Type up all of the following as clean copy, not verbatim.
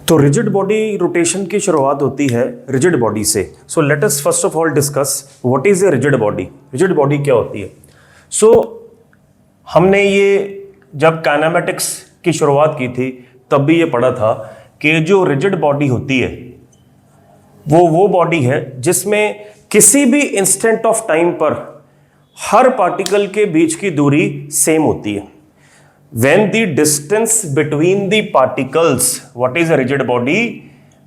तो rigid body rotation की शुरुआत होती है रिजिड बॉडी से। So let us first of all discuss what is a rigid body. Rigid body क्या होती है? सो हमने ये जब काइनेमेटिक्स की शुरुआत की थी तब भी ये पढ़ा था कि जो रिजिड बॉडी होती है वो बॉडी है जिसमें किसी भी इंस्टेंट ऑफ टाइम पर हर पार्टिकल के बीच की दूरी सेम होती है। When the distance between the particles, what is a rigid body?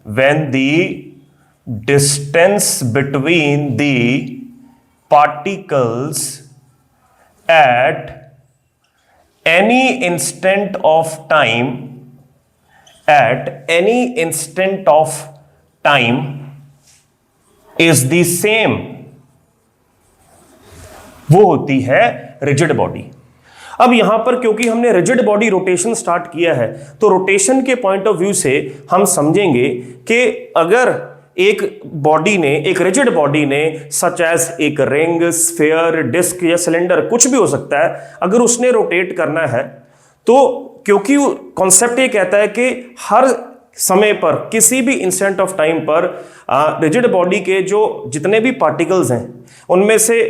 When the distance between the particles at any instant of time, is the same, वो होती है रिजिड बॉडी। अब यहां पर क्योंकि हमने रिजिड बॉडी रोटेशन स्टार्ट किया है तो रोटेशन के पॉइंट ऑफ व्यू से हम समझेंगे कि अगर एक बॉडी ने, एक रिजिड बॉडी ने, सच एज एक रिंग, स्फीयर, डिस्क या सिलेंडर, कुछ भी हो सकता है, अगर उसने रोटेट करना है तो क्योंकि कॉन्सेप्ट ये कहता है कि हर समय पर किसी भी इंस्टेंट ऑफ टाइम पर रिजिड बॉडी के जो जितने भी पार्टिकल्स हैं उनमें से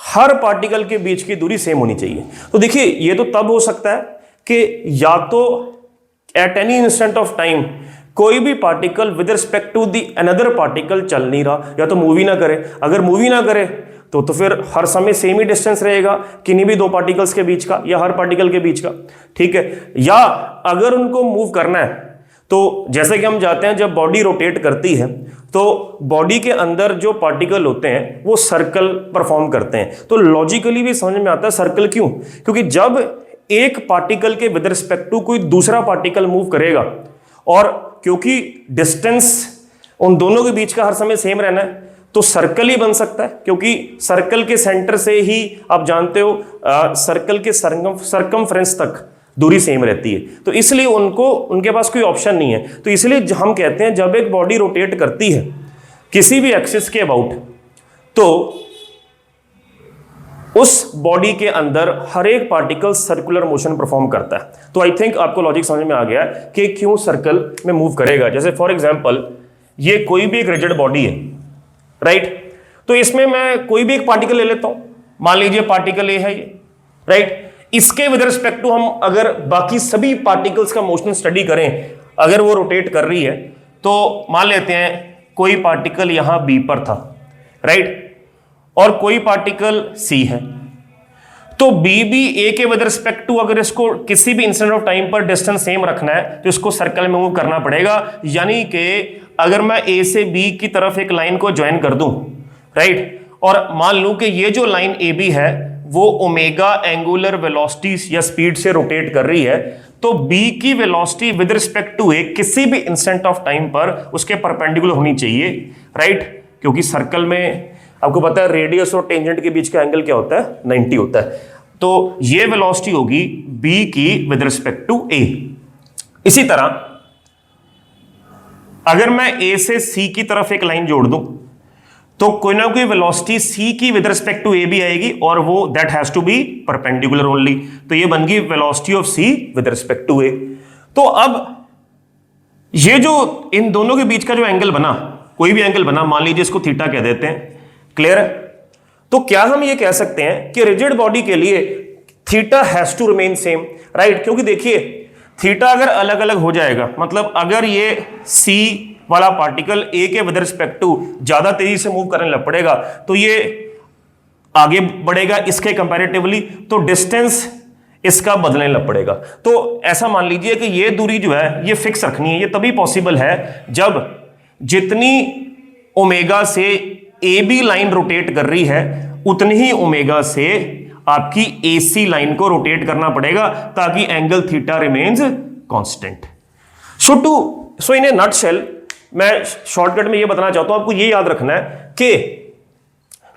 हर पार्टिकल के बीच की दूरी सेम होनी चाहिए। तो देखिए ये तो तब हो सकता है कि या तो at any instant of time कोई भी particle with respect to the another particle चल नहीं रहा, या तो मूवी ना करे। अगर मूवी ना करे तो फिर हर समय सेम ही डिस्टेंस रहेगा किन्हीं भी दो पार्टिकल्स के बीच का या हर पार्टिकल के बीच का, ठीक है। या अगर उनको मूव करना है तो जैसे कि हम जाते हैं जब बॉडी रोटेट करती है तो बॉडी के अंदर जो पार्टिकल होते हैं वो सर्कल परफॉर्म करते हैं। तो लॉजिकली भी समझ में आता है सर्कल क्यों, क्योंकि जब एक पार्टिकल के विद रिस्पेक्ट टू कोई दूसरा पार्टिकल मूव करेगा और क्योंकि डिस्टेंस उन दोनों के बीच का हर समय सेम रहना है तो सर्कल ही बन सकता है, क्योंकि सर्कल के सेंटर से ही आप जानते हो सर्कल के सरकमफ्रेंस तक दूरी सेम रहती है। तो इसलिए उनके पास कोई ऑप्शन नहीं है। तो इसलिए हम कहते हैं जब एक बॉडी रोटेट करती है किसी भी एक्सिस के अबाउट तो उस बॉडी के अंदर हर एक पार्टिकल सर्कुलर मोशन परफॉर्म करता है। तो आई थिंक आपको लॉजिक समझ में आ गया कि क्यों सर्कल में मूव करेगा। जैसे फॉर एग्जांपल ये कोई भी एक रिजिड बॉडी है, राइट। तो इसमें मैं कोई भी एक पार्टिकल ले लेता हूं, मान लीजिए पार्टिकल ए है ये, राइट। इसके विद रिस्पेक्ट टू हम अगर बाकी सभी पार्टिकल्स का मोशन स्टडी करें, अगर वो रोटेट कर रही है तो मान लेते हैं कोई पार्टिकल यहां बी पर था, राइट, और कोई पार्टिकल सी है। तो बी भी ए के विद रिस्पेक्ट टू अगर इसको किसी भी इंस्टेंट ऑफ टाइम पर डिस्टेंस सेम रखना है तो इसको सर्कल में मूव करना पड़ेगा। यानी कि अगर मैं ए से बी की तरफ एक लाइन को ज्वाइन कर दूं, राइट, और मान लूं कि ये जो लाइन ए बी है वो ओमेगा एंगुलर वेलोसिटी या स्पीड से रोटेट कर रही है, तो बी की वेलोसिटी विद रिस्पेक्ट टू ए किसी भी इंस्टेंट ऑफ टाइम पर उसके परपेंडिकुलर होनी चाहिए, राइट। क्योंकि सर्कल में आपको पता है रेडियस और टेंजेंट के बीच का एंगल क्या होता है, 90 होता है। तो ये वेलोसिटी होगी बी की विद रिस्पेक्ट टू ए। इसी तरह अगर मैं ए से सी की तरफ एक लाइन जोड़ दूं तो कोई ना कोई वेलोसिटी सी की विद रिस्पेक्ट टू ए भी आएगी और वो that has to be perpendicular only. तो ये बन गई velocity of C with respect to A. तो अब ये जो इन दोनों के बीच का जो एंगल बना, कोई भी एंगल बना, मान लीजिए इसको थीटा कह देते हैं, क्लियर है। तो क्या हम ये कह सकते हैं कि रिजिड बॉडी के लिए theta has to remain same, right. क्योंकि देखिए थीटा अगर अलग अलग हो जाएगा, मतलब अगर ये सी वाला पार्टिकल ए के विद रिस्पेक्ट टू ज्यादा तेजी से मूव करने लग पड़ेगा तो ये आगे बढ़ेगा इसके कंपैरेटिवली, तो डिस्टेंस इसका बदलने लग पड़ेगा। तो ऐसा मान लीजिए कि ये दूरी जो है ये फिक्स रखनी है। ये तभी पॉसिबल है जब जितनी ओमेगा से ए बी लाइन रोटेट कर रही है उतनी ही ओमेगा से आपकी ए सी लाइन को रोटेट करना पड़ेगा ताकि एंगल थीटा रिमेन्स कांस्टेंट। सो इन ए नटशेल मैं शॉर्टकट में ये बताना चाहता हूं, आपको ये याद रखना है कि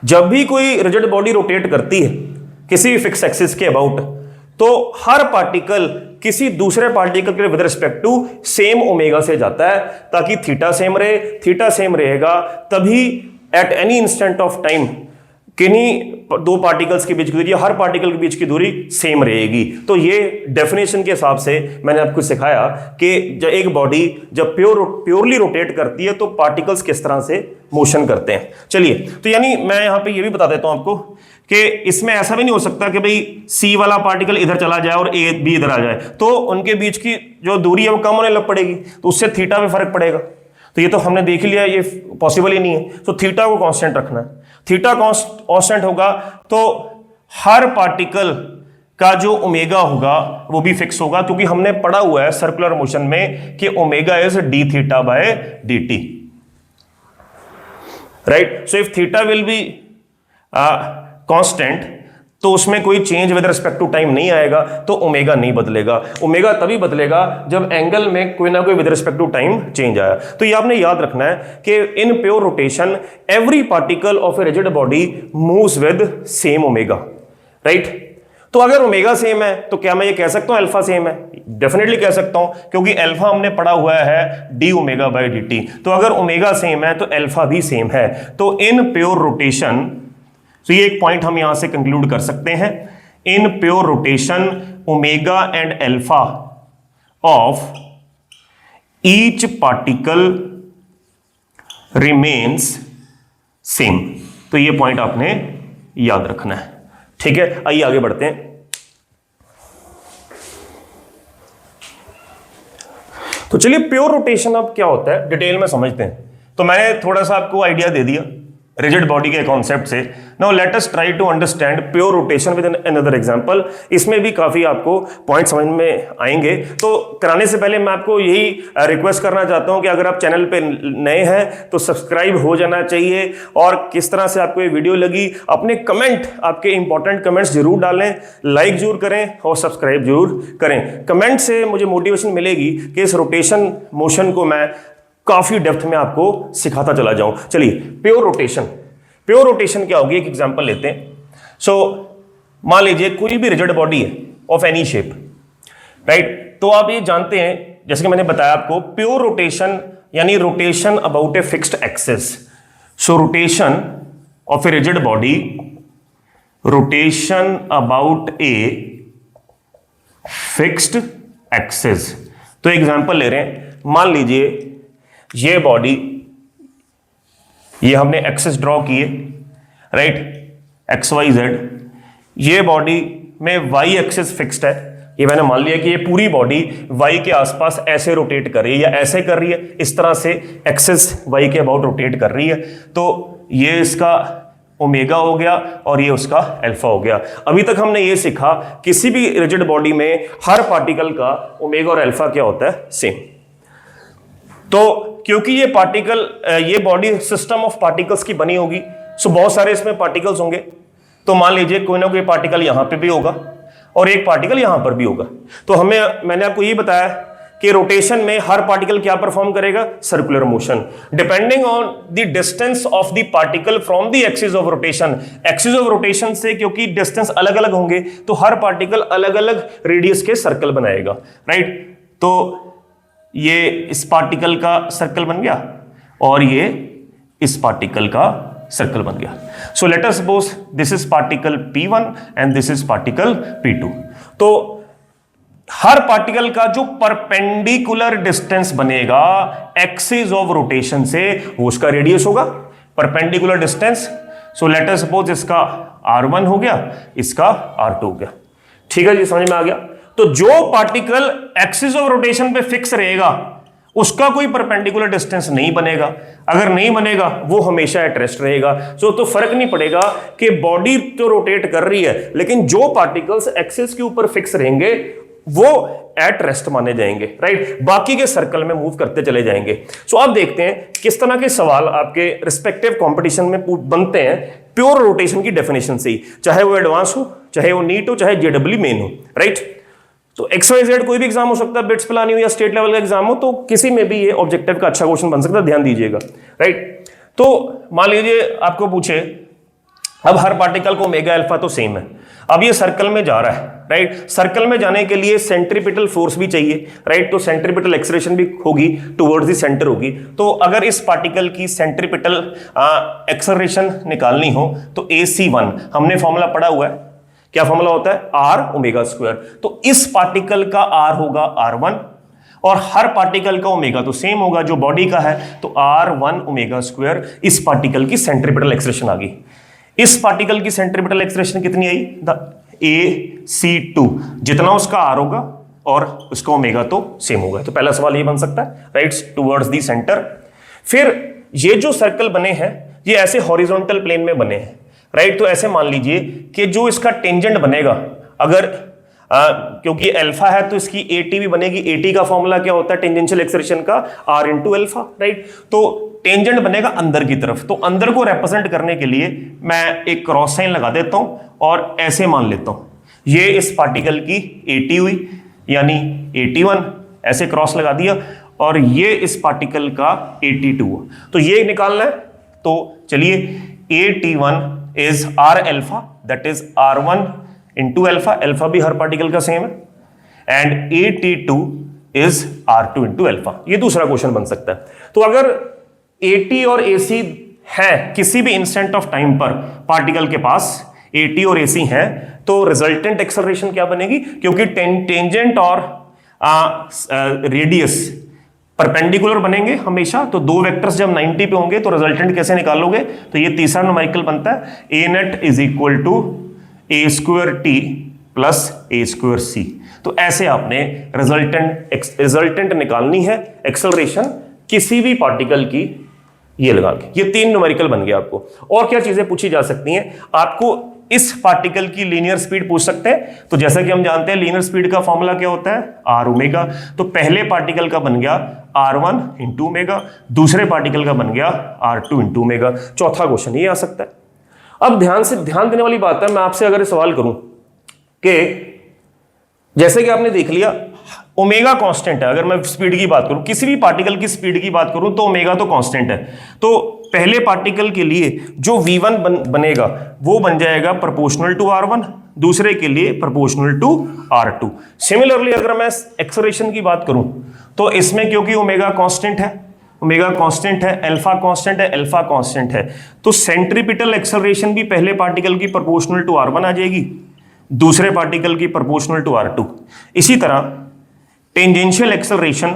जब भी कोई रिजिड बॉडी रोटेट करती है किसी भी फिक्स एक्सिस के अबाउट तो हर पार्टिकल किसी दूसरे पार्टिकल के with respect to same omega से जाता है ताकि थीटा सेम रहे। थीटा सेम रहेगा तभी at any instant of time किन्हीं दो पार्टिकल्स के बीच की दूरी, हर पार्टिकल के बीच की दूरी सेम रहेगी। तो ये डेफिनेशन के हिसाब से मैंने आपको सिखाया कि जब एक बॉडी जब प्योरली रोटेट करती है तो पार्टिकल्स किस तरह से मोशन करते हैं। चलिए, तो यानी मैं यहां पे ये भी बता देता हूं आपको कि इसमें ऐसा भी नहीं हो सकता कि भाई सी वाला पार्टिकल इधर चला जाए और ए बी इधर आ जाए, तो उनके बीच की जो दूरी है वो कम होने लग पड़ेगी, तो उससे थीटा में फर्क पड़ेगा। तो ये तो हमने देख लिया, ये पॉसिबल ही नहीं है। तो थीटा को कांस्टेंट रखना है, थीटा कांस्टेंट होगा तो हर पार्टिकल का जो ओमेगा होगा वो भी फिक्स होगा, क्योंकि हमने पढ़ा हुआ है सर्कुलर मोशन में कि omega is d theta by d t, right. So if theta will be constant तो उसमें कोई change with respect to time नहीं आएगा, तो ओमेगा नहीं बदलेगा। ओमेगा तभी बदलेगा जब एंगल में कोई ना कोई with respect to time change आया। तो ये आपने याद रखना है कि in pure rotation every particle of a rigid body moves with same omega, right. तो अगर ओमेगा सेम है तो क्या मैं ये कह सकता हूं अल्फा सेम है? डेफिनेटली कह सकता हूं, क्योंकि अल्फा हमने पढ़ा हुआ है D omega by d T. तो अगर ओमेगा सेम है तो अल्फा भी सेम है। तो इन प्योर रोटेशन, तो ये एक पॉइंट हम यहां से कंक्लूड कर सकते हैं, इन pure rotation omega and alpha of each particle remains same. तो ये पॉइंट आपने याद रखना है, ठीक है। आइए आगे बढ़ते हैं। तो चलिए प्योर रोटेशन अब क्या होता है डिटेल में समझते हैं। तो मैंने थोड़ा सा आपको आइडिया दे दिया रिजिड बॉडी के कॉन्सेप्ट से। Now let us try to understand pure rotation with another example. इसमें भी काफी आपको पॉइंट समझ में आएंगे। तो कराने से पहले मैं आपको यही रिक्वेस्ट करना चाहता हूं कि अगर आप चैनल पे नए हैं तो सब्सक्राइब हो जाना चाहिए, और किस तरह से आपको ये वीडियो लगी अपने कमेंट, आपके इंपॉर्टेंट कमेंट्स जरूर डालें, लाइक जरूर करें और सब्सक्राइब जरूर करें। कमेंट से मुझे मोटिवेशन मिलेगी कि इस रोटेशन मोशन को मैं काफी डेप्थ में आपको सिखाता चला जाऊं। चलिए प्योर रोटेशन, प्योर रोटेशन क्या होगी, एक एग्जांपल लेते हैं। सो मान लीजिए कोई भी रिजिड बॉडी है ऑफ एनी शेप, राइट। तो आप ये जानते हैं, जैसे कि मैंने बताया आपको, प्योर रोटेशन यानी rotation about a fixed axis. So rotation of a rigid body, rotation about a fixed axis. तो एग्जांपल ले रहे हैं, मान लीजिए ये बॉडी, ये हमने एक्सिस ड्रॉ किए, राइट, एक्स वाई जेड। ये बॉडी में वाई एक्सिस फिक्स्ड है। ये मैंने मान लिया कि ये पूरी बॉडी वाई के आसपास ऐसे रोटेट कर रही है या ऐसे कर रही है, इस तरह से एक्सिस वाई के अबाउट रोटेट कर रही है। तो ये इसका ओमेगा हो गया और ये उसका अल्फा हो गया। अभी तक हमने ये सीखा किसी भी रिजिड बॉडी में हर पार्टिकल का ओमेगा और अल्फा क्या होता है, सेम। तो क्योंकि ये पार्टिकल, ये बॉडी सिस्टम ऑफ पार्टिकल्स की बनी होगी, सो बहुत सारे इसमें पार्टिकल्स होंगे। तो मान लीजिए कोई ना कोई पार्टिकल यहां पे भी होगा और एक पार्टिकल यहां पर भी होगा। तो मैंने आपको ये बताया कि रोटेशन में हर पार्टिकल क्या परफॉर्म करेगा, circular motion, depending on the distance of the particle from the axis of rotation. Axis of rotation से क्योंकि डिस्टेंस अलग अलग होंगे तो हर पार्टिकल अलग अलग रेडियस के सर्कल बनाएगा, राइट। तो ये इस पार्टिकल का सर्कल बन गया और ये इस पार्टिकल का सर्कल बन गया। So let us suppose this is particle P1 and this is particle P2। तो हर पार्टिकल का जो परपेंडिकुलर डिस्टेंस बनेगा एक्सिस ऑफ रोटेशन से, वो उसका रेडियस होगा, perpendicular distance. So let us suppose इसका R1 हो गया, इसका R2 हो गया। ठीक है जी, समझ में आ गया। तो जो पार्टिकल एक्सिस ऑफ रोटेशन पे फिक्स रहेगा उसका कोई परपेंडिकुलर डिस्टेंस नहीं बनेगा। अगर नहीं बनेगा वो हमेशा एट रेस्ट रहेगा। तो फर्क नहीं पड़ेगा कि बॉडी तो रोटेट कर रही है, लेकिन जो पार्टिकल्स एक्सिस के ऊपर फिक्स रहेंगे वो एट रेस्ट माने जाएंगे, राइट। बाकी के सर्कल में मूव करते चले जाएंगे। सो आप देखते हैं किस तरह के सवाल आपके रिस्पेक्टिव कंपटीशन में बनते हैं प्योर रोटेशन की डेफिनेशन से ही, चाहे वो एडवांस हो, चाहे वो नीट हो, चाहे जेडब्ल्यू मेन हो, राइट। तो XYZ कोई भी एग्जाम हो सकता है, बिट्स पिलानी हो या स्टेट लेवल का एग्जाम हो, तो किसी में भी ये ऑब्जेक्टिव का अच्छा क्वेश्चन बन सकता है, ध्यान दीजिएगा, राइट। तो मान लीजिए आपको पूछे अब हर पार्टिकल को ओमेगा अल्फा तो सेम है। अब ये सर्कल में जा रहा है, राइट। सर्कल में जाने के लिए सेंट्रीपिटल फोर्स भी चाहिए, राइट। तो सेंट्रीपिटल एक्सेलरेशन भी होगी, टुवर्ड्स द सेंटर होगी। तो अगर इस पार्टिकल की सेंट्रीपिटल एक्सेलरेशन निकालनी हो तो AC1 हमने फॉर्मूला पढ़ा हुआ है, क्या फॉर्मूला होता है, R ओमेगा स्क्वायर। तो इस पार्टिकल का R होगा R1 और हर पार्टिकल का ओमेगा तो सेम होगा जो बॉडी का है, तो R1 ओमेगा स्क्वायर इस पार्टिकल की सेंट्रीपिटल एक्सेलरेशन आ गई। इस पार्टिकल की सेंट्रीपिटल एक्सेलरेशन कितनी आई, AC2, जितना उसका R होगा और उसका ओमेगा तो सेम होगा। तो पहला सवाल ये बन सकता है, राइट, टुवर्ड्स दी सेंटर। फिर ये जो सर्कल बने हैं ये ऐसे हॉरिजॉन्टल प्लेन में बने हैं, राइट। तो ऐसे मान लीजिए कि जो इसका टेंजेंट बनेगा, अगर क्योंकि अल्फा है तो इसकी AT भी बनेगी। AT का फॉर्मूला क्या होता है टेंजेंशियल एक्सेलरेशन का, R इंटू अल्फा, राइट। तो टेंजेंट बनेगा अंदर की तरफ, तो अंदर को रिप्रेजेंट करने के लिए मैं एक क्रॉस साइन लगा देता हूं और ऐसे मान लेता हूं ये इस पार्टिकल की AT हुई, यानी AT1 ऐसे क्रॉस लगा दिया, और ये इस पार्टिकल का AT2 हुआ। तो ये निकालना है, तो चलिए AT1 is R alpha, that is R1 into alpha, alpha भी हर पार्टिकल का सेम है, and AT2 is R2 into alpha. ये दूसरा क्वेश्चन बन सकता है। तो अगर AT और AC है किसी भी इंस्टेंट ऑफ टाइम पर पार्टिकल के पास AT और AC है, तो रिजल्टेंट एक्सेलरेशन क्या बनेगी, क्योंकि टेंजेंट और रेडियस परपेंडिकुलर बनेंगे हमेशा, तो दो वेक्टर्स जब 90 पे होंगे तो रिजल्टेंट कैसे निकालोगे, तो ये तीसरा न्यूमेरिकल बनता है A net is equal to A square T plus A square C। तो ऐसे आपने रिजल्टेंट निकालनी है एक्सेलरेशन किसी भी पार्टिकल की, ये लगा के। ये तीन न्यूमेरिकल बन गया आपको। और क्या चीजें पूछी जा सकती हैं, आपको इस पार्टिकल की लीनियर स्पीड पूछ सकते हैं। तो जैसा कि हम जानते हैं लीनियर स्पीड का फॉर्मूला क्या होता है, R ओमेगा। तो पहले पार्टिकल का बन गया R1 इंटू ओमेगा, दूसरे पार्टिकल का बन गया R2 इंटू ओमेगा। चौथा क्वेश्चन ये आ सकता है। अब ध्यान देने वाली बात है, मैं आपसे अगर सवाल करूं कि जैसे कि आपने देख लिया ओमेगा कांस्टेंट है, अगर मैं स्पीड की बात करूं, किसी भी पार्टिकल की स्पीड की बात करूं तो ओमेगा तो कांस्टेंट है। तो पहले पार्टिकल के लिए जो V1 बनेगा वो बन जाएगा प्रोपोर्शनल टू R1, दूसरे के लिए प्रोपोर्शनल टू R2। सिमिलरली अगर मैं एक्सेलरेशन की बात करूं तो इसमें क्योंकि ओमेगा कांस्टेंट है, ओमेगा कांस्टेंट है, अल्फा कांस्टेंट है, अल्फा कांस्टेंट है, तो सेंट्रीपिटल एक्सेलरेशन भी पहले पार्टिकल की प्रोपोर्शनल टू R1 आ जाएगी, दूसरे पार्टिकल की प्रोपोर्शनल टू R2। इसी तरह टेंजेंशियल एक्सेलरेशन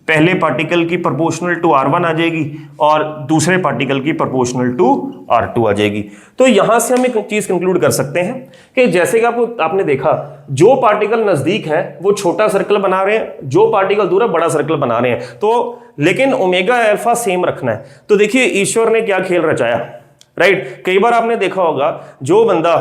पहले पार्टिकल की प्रोपोर्शनल टू R1 आ जाएगी और दूसरे पार्टिकल की प्रोपोर्शनल टू R2 आ जाएगी। तो यहां से हम एक चीज कंक्लूड कर सकते हैं कि जैसे कि आपने देखा, जो पार्टिकल नजदीक है वो छोटा सर्कल बना रहे हैं, जो पार्टिकल दूर है बड़ा सर्कल बना रहे हैं। तो लेकिन ओमेगा अल्फा सेम रखना है। तो देखिए ईश्वर ने क्या खेल रचाया, राइट। कई बार आपने देखा होगा जो बंदा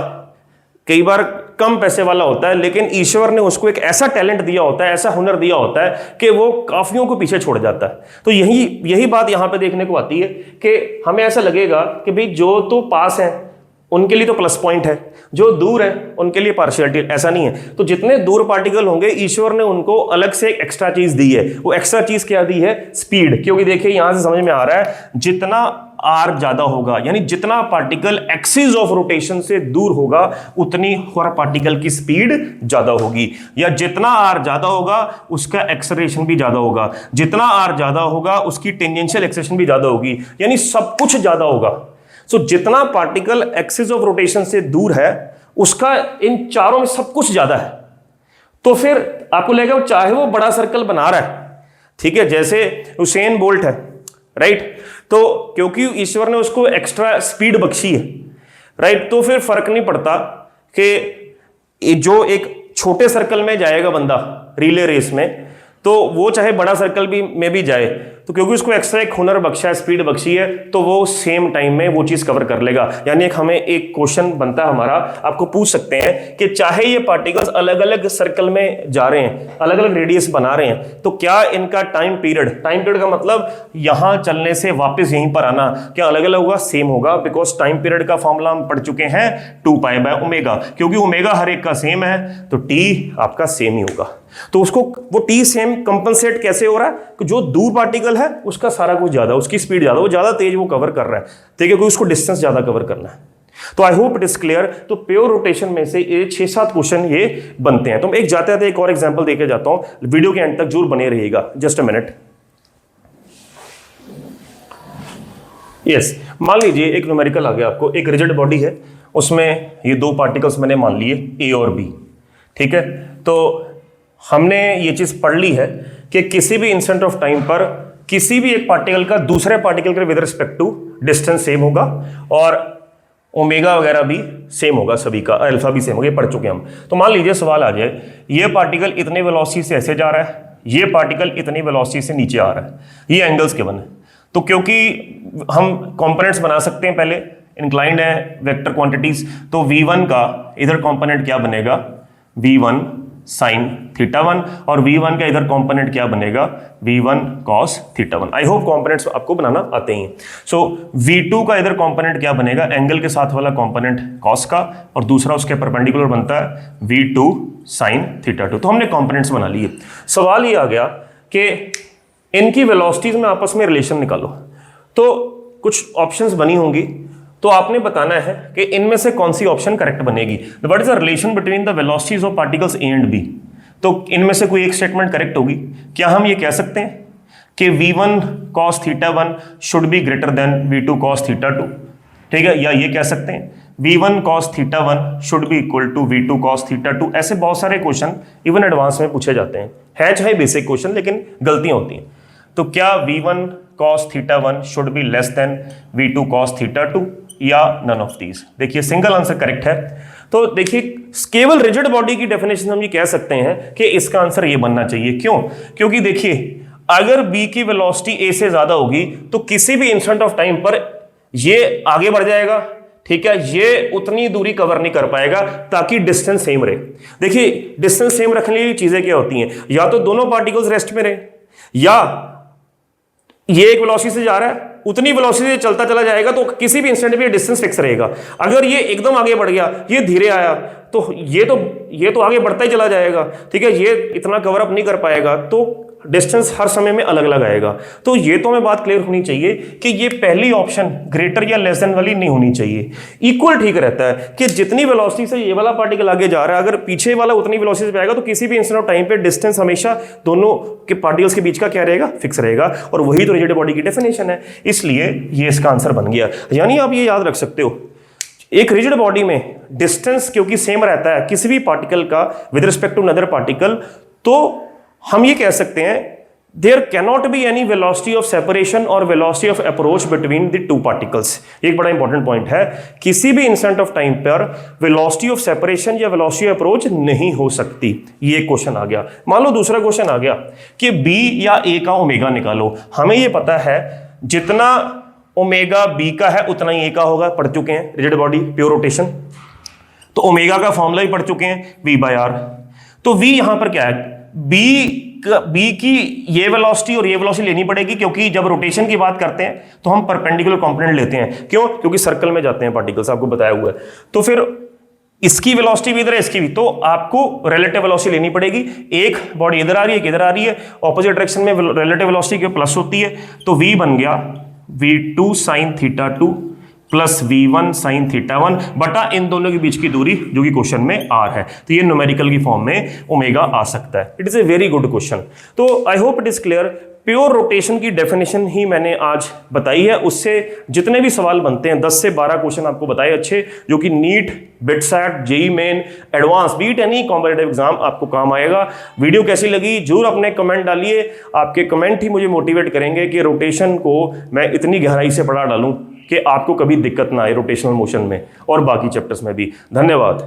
कई बार कम पैसे वाला होता है, लेकिन ईश्वर ने उसको एक ऐसा टैलेंट दिया होता है, ऐसा हुनर दिया होता है कि वो काफियों को पीछे छोड़ जाता है। तो यही बात यहां पे देखने को आती है कि हमें ऐसा लगेगा कि भाई जो तो पास है उनके लिए तो प्लस पॉइंट है, जो दूर है उनके लिए पार्शियलिटी। ऐसा नहीं है। तो जितने दूर पार्टिकल होंगे ईश्वर ने उनको अलग से एक एक्स्ट्रा चीज दी है। वो एक्स्ट्रा चीज क्या दी है, स्पीड। क्योंकि देखिए यहां से समझ में आ रहा है जितना R ज्यादा होगा, यानी जितना पार्टिकल एक्सिस ऑफ रोटेशन से दूर होगा उतनी हर पार्टिकल की स्पीड ज्यादा होगी, या जितना R ज्यादा होगा उसका एक्सेलरेशन भी ज्यादा होगा, जितना R ज्यादा होगा उसकी टेंजेंशियल एक्सेलरेशन भी ज्यादा होगी, यानी सब कुछ ज्यादा होगा। सो जितना पार्टिकल एक्सिस ऑफ रोटेशन से दूर है उसका इन चारों में सब कुछ ज्यादा है। तो फिर आपको लगेगा चाहे वो बड़ा सर्कल बना रहा है, ठीक है, जैसे हुसैन बोल्ट है, राइट, तो क्योंकि ईश्वर ने उसको एक्स्ट्रा स्पीड बख्शी है, राइट, तो फिर फर्क नहीं पड़ता कि जो एक छोटे सर्कल में जाएगा बंदा रिले रेस में, तो वो चाहे बड़ा सर्कल में भी जाए, तो क्योंकि उसको एक्स्ट्रा एक हुनर बख्शा है, स्पीड बख्शी है, तो वो सेम टाइम में वो चीज कवर कर लेगा। यानी हमें एक क्वेश्चन बनता है हमारा, आपको पूछ सकते हैं कि चाहे ये पार्टिकल्स अलग अलग सर्कल में जा रहे हैं, अलग अलग रेडियस बना रहे हैं, तो क्या इनका टाइम पीरियड का मतलब यहां चलने से वापस यहीं पर आना क्या अलग अलग होगा, सेम होगा, बिकॉज टाइम पीरियड का फॉर्मूला हम पढ़ चुके हैं 2π/ω। क्योंकि ओमेगा हर एक का सेम है तो टी आपका सेम ही होगा। तो उसको वो टी सेम कंपनसेट कैसे हो रहा है कि जो दूर पार्टिकल है उसका सारा कुछ ज्यादा, उसकी स्पीड ज्यादा, वो ज्यादा तेज वो कवर कर रहा है, ठीक है, क्योंकि उसको डिस्टेंस ज्यादा कवर करना है। तो I hope it is clear. तो प्योर रोटेशन में से ये 6-7 क्वेश्चन ये बनते हैं। तो मैं एक जाते एक और एग्जांपल देके जाता हूं, वीडियो के एंड तक जरूर बने रहिएगा। Just a minute. यस, मान लीजिए एक न्यूमेरिकल आ गया आपको, एक रिजिड बॉडी है, उसमें ये 2 पार्टिकल्स मैंने मान लिए ए और बी, ठीक है। तो हमने ये चीज पढ़ ली है कि किसी भी इंस्टेंट ऑफ टाइम पर किसी भी एक पार्टिकल का दूसरे पार्टिकल के with respect to distance same होगा और ओमेगा वगैरह भी सेम होगा, सभी का अल्फा भी सेम होगा, ये पढ़ चुके हम। तो मान लीजिए सवाल आ जाए, ये पार्टिकल इतने वेलोसिटी से ऐसे जा रहा है, ये पार्टिकल इतनी वेलोसिटी से नीचे आ रहा है, ये एंगल्स गिवन है। तो क्योंकि हम कंपोनेंट्स बना सकते हैं, पहले इंक्लाइंड है वेक्टर क्वांटिटीज, तो v1 का इधर कंपोनेंट क्या बनेगा, v1 साइन थीटा 1, और v1 का इधर कंपोनेंट क्या बनेगा, v1 cos theta 1। I hope components आपको बनाना आते हैं। सो v2 का इधर कंपोनेंट क्या बनेगा, एंगल के साथ वाला कंपोनेंट cos का, और दूसरा उसके परपेंडिकुलर बनता है v2 साइन थीटा 2। तो हमने कंपोनेंट्स बना लिए। सवाल ये आ गया कि इनकी वेलोसिटीज में आपस में रिलेशन निकालो। तो कुछ ऑप्शंस बनी होंगी, तो आपने बताना है कि इनमें से कौन सी ऑप्शन करेक्ट बनेगी। What is the relation between the velocities of particles A and B. तो इनमें से कोई एक स्टेटमेंट करेक्ट होगी। क्या हम ये कह सकते हैं कि v1 cos theta 1 should be greater than v2 cos theta 2, ठीक है, या ये कह सकते हैं v1 cos theta 1 should be equal to v2 cos theta 2। ऐसे बहुत सारे क्वेश्चन इवन एडवांस में पूछे जाते हैं, है चाहे बेसिक क्वेश्चन, लेकिन गलतियां होती हैं। तो क्या v1 cos theta 1 should be less than v2 cos theta 2, या नन ऑफ दीज। देखिए सिंगल आंसर करेक्ट है। तो देखिए केवल रिजिड बॉडी की डेफिनेशन हम ये कह सकते हैं कि इसका आंसर ये बनना चाहिए। क्यों? क्योंकि देखिए अगर b की वेलोसिटी a से ज्यादा होगी तो किसी भी इंस्टेंट ऑफ टाइम पर ये आगे बढ़ जाएगा, ठीक है, ये उतनी दूरी कवर नहीं कर पाएगा ताकि डिस्टेंस सेम रहे। देखिए डिस्टेंस सेम रखने के लिए चीजें क्या होती हैं, या तो दोनों पार्टिकल्स रेस्ट में रहे, या ये एक वेलोसिटी से जा रहा है, उतनी वेलोसिटी से चलता चला जाएगा तो किसी भी इंस्टेंट पे डिस्टेंस फिक्स रहेगा। अगर ये एकदम आगे बढ़ गया, ये धीरे आया, तो ये तो आगे बढ़ता ही चला जाएगा, ठीक है, ये इतना कवर अप नहीं कर पाएगा, तो डिस्टेंस हर समय में अलग अलग आएगा। तो ये तो हमें बात क्लियर होनी चाहिए कि ये पहली ऑप्शन ग्रेटर या लेस देन वाली नहीं होनी चाहिए। इक्वल ठीक रहता है कि जितनी वेलोसिटी से ये वाला पार्टिकल आगे जा रहा है, अगर पीछे वाला उतनी वेलोसिटी पे आएगा तो किसी भी इंस्टेंट ऑफ टाइम पे डिस्टेंस हमेशा दोनों के पार्टिकल्स के बीच का क्या रहेगा, फिक्स रहेगा। और वही तो रिजिड बॉडी की डेफिनेशन है, इसलिए ये इसका आंसर बन गया। यानी आप ये याद रख सकते हो, एक रिजिड बॉडी में डिस्टेंस क्योंकि सेम रहता है किसी भी पार्टिकल का with respect to another particle, तो हम ये कह सकते हैं there cannot be any velocity of separation और velocity of approach between the two particles. एक बड़ा इंपॉर्टेंट पॉइंट है, किसी भी इंस्टेंट ऑफ टाइम पर वेलोसिटी ऑफ सेपरेशन या वेलोसिटी ऑफ अप्रोच नहीं हो सकती। ये क्वेश्चन आ गया। मान लो दूसरा क्वेश्चन आ गया कि b या a का ओमेगा निकालो। हमें ये पता है जितना ओमेगा b का है उतना ही a का होगा, पढ़ चुके हैं रिजिड बॉडी प्योर रोटेशन। तो ओमेगा का फॉर्मूला भी पढ़ चुके हैं, v/r। तो v यहां पर क्या है, b की ये वेलोसिटी और ये वेलोसिटी लेनी पड़ेगी, क्योंकि जब रोटेशन की बात करते हैं तो हम परपेंडिकुलर कंपोनेंट लेते हैं। क्यों? क्योंकि सर्कल में जाते हैं पार्टिकल्स, आपको बताया हुआ है। तो फिर इसकी वेलोसिटी भी इधर है, इसकी भी, तो आपको रिलेटिव वेलोसिटी लेनी पड़ेगी। एक बॉडी इधर आ रही है, इधर आ रही है, ऑपोजिट डायरेक्शन में रिलेटिव वेलोसिटी के प्लस होती है। तो v बन गया v2 sin theta 2 plus v1 sin theta 1 बटा इन दोनों के बीच की दूरी जो कि क्वेश्चन में r है। तो ये न्यूमेरिकल की फॉर्म में ओमेगा आ सकता है। It is a very good question. तो I hope it is clear. Pure rotation की डेफिनेशन ही मैंने आज बताई है, उससे जितने भी सवाल बनते हैं 10 से 12 क्वेश्चन आपको बताए अच्छे, जो कि NEET, BITSAT, JEE Main, advanced, beat any competitive exam आपको काम आएगा। वीडियो कैसी लगी जरूर अपने कमेंट डालिए। आपके कमेंट ही मुझे मोटिवेट करेंगे कि रोटेशन को मैं इतनी गहराई से पढ़ा डालूं कि आपको कभी दिक्कत ना आए रोटेशनल मोशन में और बाकी चैप्टर्स में भी। धन्यवाद।